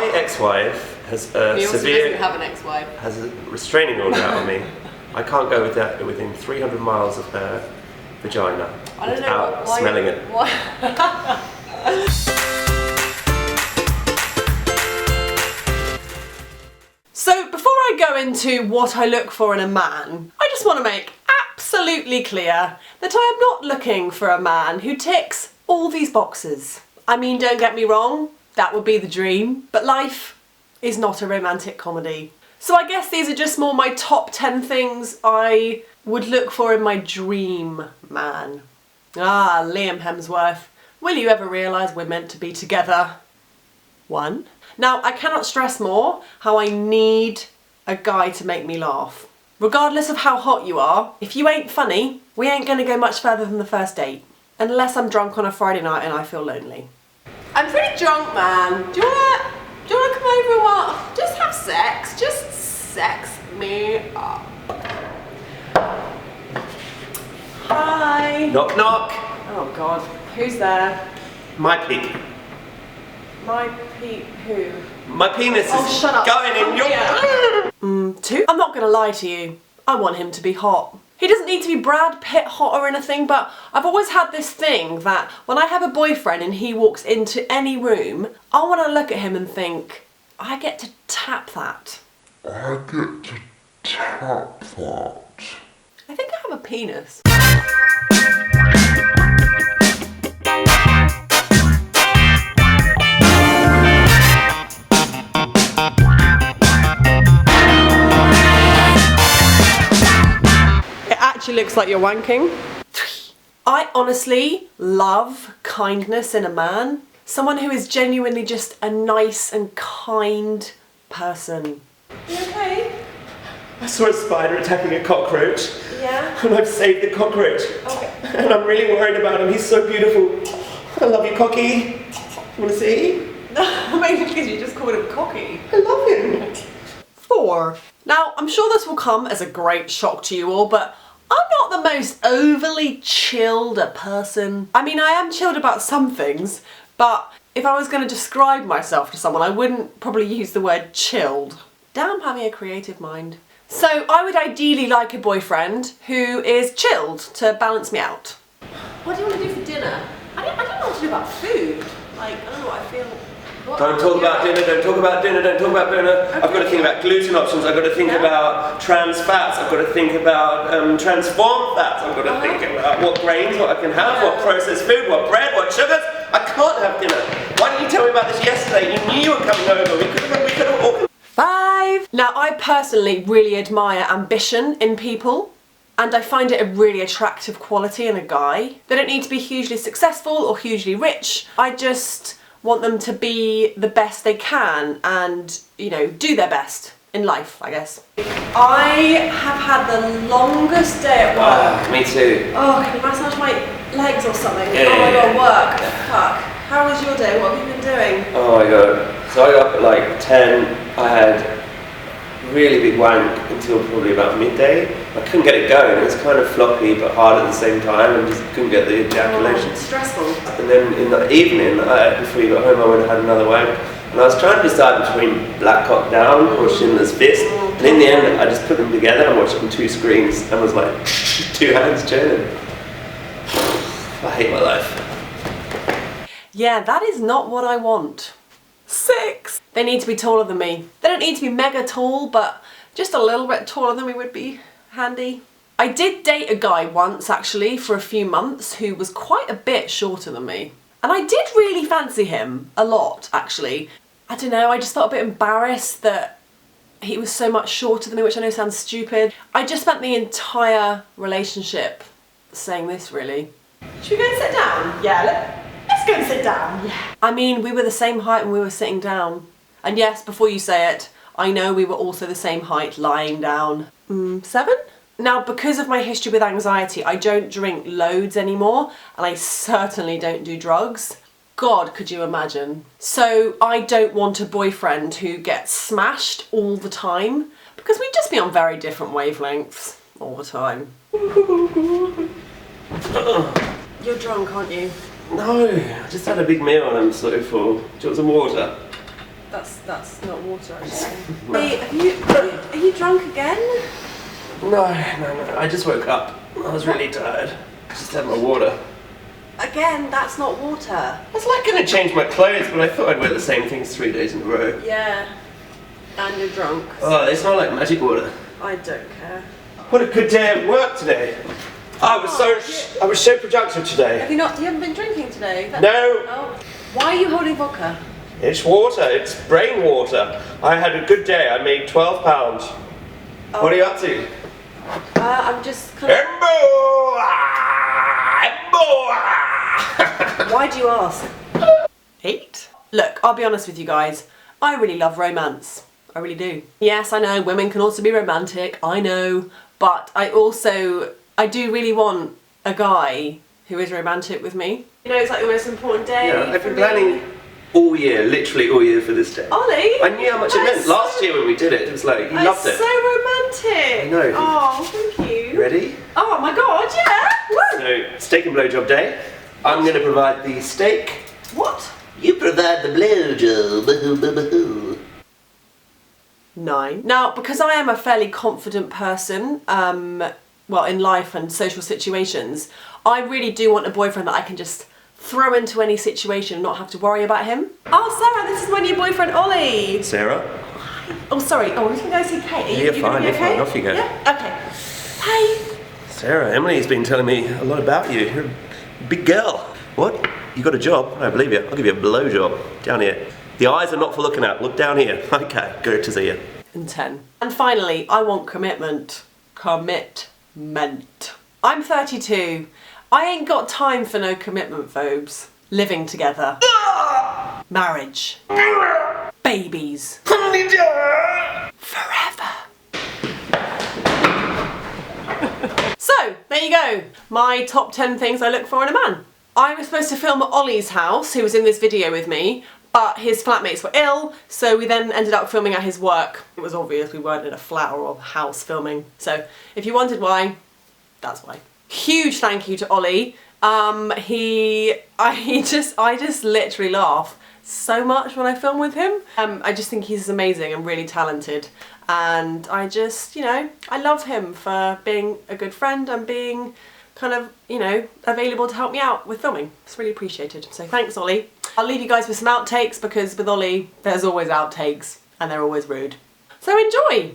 My ex-wife has a He also severe... doesn't have an ex-wife. Has a restraining order out on me. I can't go within 300 miles of her vagina without smelling it. Why? So before I go into what I look for in a man, I just want to make absolutely clear that I am not looking for a man who ticks all these boxes. I mean, don't get me wrong, that would be the dream, but life is not a romantic comedy. So I guess these are just more my top 10 things I would look for in my dream man. Ah, Liam Hemsworth, will you ever realise we're meant to be together? 1. Now, I cannot stress more how I need a guy to make me laugh. Regardless of how hot you are, if you ain't funny, we ain't gonna go much further than the first date. Unless I'm drunk on a Friday night and I feel lonely. I'm pretty drunk, man. Do you wanna come over and what? Just have sex. Just sex me up. Hi. Knock knock. Oh God, who's there? My peep. My peep who? My penis is shut up. going in your... 2. I'm not gonna lie to you. I want him to be hot. He doesn't need to be Brad Pitt hot or anything, but I've always had this thing that when I have a boyfriend and he walks into any room, I want to look at him and think, I get to tap that. I get to tap that. I think I have a penis. Actually looks like you're wanking. 3. I honestly love kindness in a man. Someone who is genuinely just a nice and kind person. You okay? I saw a spider attacking a cockroach. Yeah? And I've saved the cockroach. Okay. And I'm really worried about him. He's so beautiful. I love you, Cocky. You want to see? Maybe because you just called him cocky. I love him. 4. Now, I'm sure this will come as a great shock to you all, but I'm not the most overly chilled a person. I mean, I am chilled about some things, but if I was going to describe myself to someone, I wouldn't probably use the word chilled. Damn having a creative mind. So I would ideally like a boyfriend who is chilled to balance me out. What do you want to do for dinner? I don't know what to do about food. Like, I don't know what I feel. Don't talk about dinner, don't talk about dinner, don't talk about dinner. Okay. I've got to think about gluten options, I've got to think about trans fats, I've got to think about transformed fats, I've got to think about what grains, what I can have, what processed food, what bread, what sugars. I can't have dinner. Why didn't you tell me about this yesterday? You knew you were coming over. We could have all... 5. Now, I personally really admire ambition in people, and I find it a really attractive quality in a guy. They don't need to be hugely successful or hugely rich. I just want them to be the best they can and, you know, do their best in life, I guess. I have had the longest day at work. Me too. Oh, can you massage my legs or something? Yeah, oh my yeah, God, work. Fuck. How was your day? What have you been doing? Oh my God. So I got up at like 10, I had really big wank until probably about midday. I couldn't get it going. It was kind of floppy but hard at the same time and just couldn't get the ejaculations. Stressful. And then in the evening, before you got home, I would have had another wank. And I was trying to decide between Black Cock Down or Schindler's Fist. And in the end, I just put them together and watched them 2 screens and was like, 2 hands churning. I hate my life. Yeah, that is not what I want. 6. They need to be taller than me. They don't need to be mega tall, but just a little bit taller than me would be handy. I did date a guy once, actually, for a few months who was quite a bit shorter than me. And I did really fancy him a lot, actually. I don't know, I just felt a bit embarrassed that he was so much shorter than me, which I know sounds stupid. I just spent the entire relationship saying this, really. Should we go and sit down? Yeah, let's go and sit down. Yeah. I mean, we were the same height when we were sitting down. And yes, before you say it, I know we were also the same height lying down. 7? Now, because of my history with anxiety, I don't drink loads anymore, and I certainly don't do drugs. God, could you imagine? So I don't want a boyfriend who gets smashed all the time, because we'd just be on very different wavelengths all the time. You're drunk, aren't you? No, I just had a big meal and I'm so full. Do you want some water? That's not water actually. Hey, are you drunk again? No. I just woke up. I was really tired. Just had my water. Again, that's not water. I was like going to change my clothes, but I thought I'd wear the same things 3 days in a row. Yeah. And you're drunk. Oh, they smell like magic water. I don't care. What a good day at work today. I was so productive today. You haven't been drinking today? No. Oh. Why are you holding vodka? It's water. It's brain water. I had a good day. I made £12. Oh. What are you up to? I'm just kind of... Why do you ask? 8? Look, I'll be honest with you guys. I really love romance. I really do. Yes, I know, women can also be romantic, I know. But I do really want a guy who is romantic with me. You know, it's like the most important day. Yeah, I've been planning all year, literally all year for this day. Ollie! I knew how much it meant last year when we did it. It was like, you loved it. It's so romantic. I know. Oh, thank you. Ready? Oh my god, yeah! Woo! So, steak and blowjob day. I'm going to provide the steak. What? You provide the blowjob. 9. Now, because I am a fairly confident person, well, in life and social situations, I really do want a boyfriend that I can just throw into any situation and not have to worry about him. Oh, Sarah, this is my new boyfriend, Ollie. Sarah? Oh, sorry. Oh, we're going to go see Kate. Yeah, you're fine, you're fine. Off you go. Yeah? Okay. Hi. Sarah, Emily's been telling me a lot about you. You're a big girl. What? You got a job? I don't believe you. I'll give you a blowjob. Down here. The eyes are not for looking at. Look down here. Okay, good to see you. And 10. And finally, I want commitment. Commitment. I'm 32. I ain't got time for no commitment phobes. Living together. Marriage. Babies. Forever. So, there you go. My top 10 things I look for in a man. I was supposed to film at Ollie's house, who was in this video with me, but his flatmates were ill, so we then ended up filming at his work. It was obvious we weren't in a flat or a house filming, so if you wondered why, that's why. Huge thank you to Ollie. I just literally laugh so much when I film with him. I just think he's amazing and really talented, and I just, you know, I love him for being a good friend and being kind of, you know, available to help me out with filming. It's really appreciated. So thanks, Ollie. I'll leave you guys with some outtakes because with Ollie, there's always outtakes and they're always rude. So enjoy!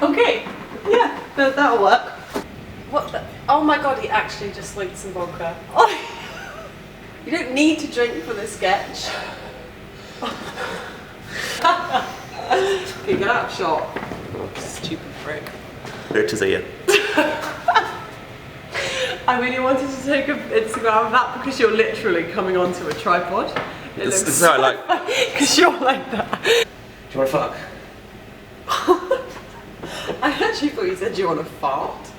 Okay, yeah, that'll work. What the? Oh my god, he actually just linked some vodka. Oh, you don't need to drink for this sketch. Okay, get out of shot. Stupid prick. Good to see you. I really wanted to take an Instagram of that because you're literally coming onto a tripod. This is how I like. Because you're like that. Do you want to fuck? I actually thought you said you want to fart.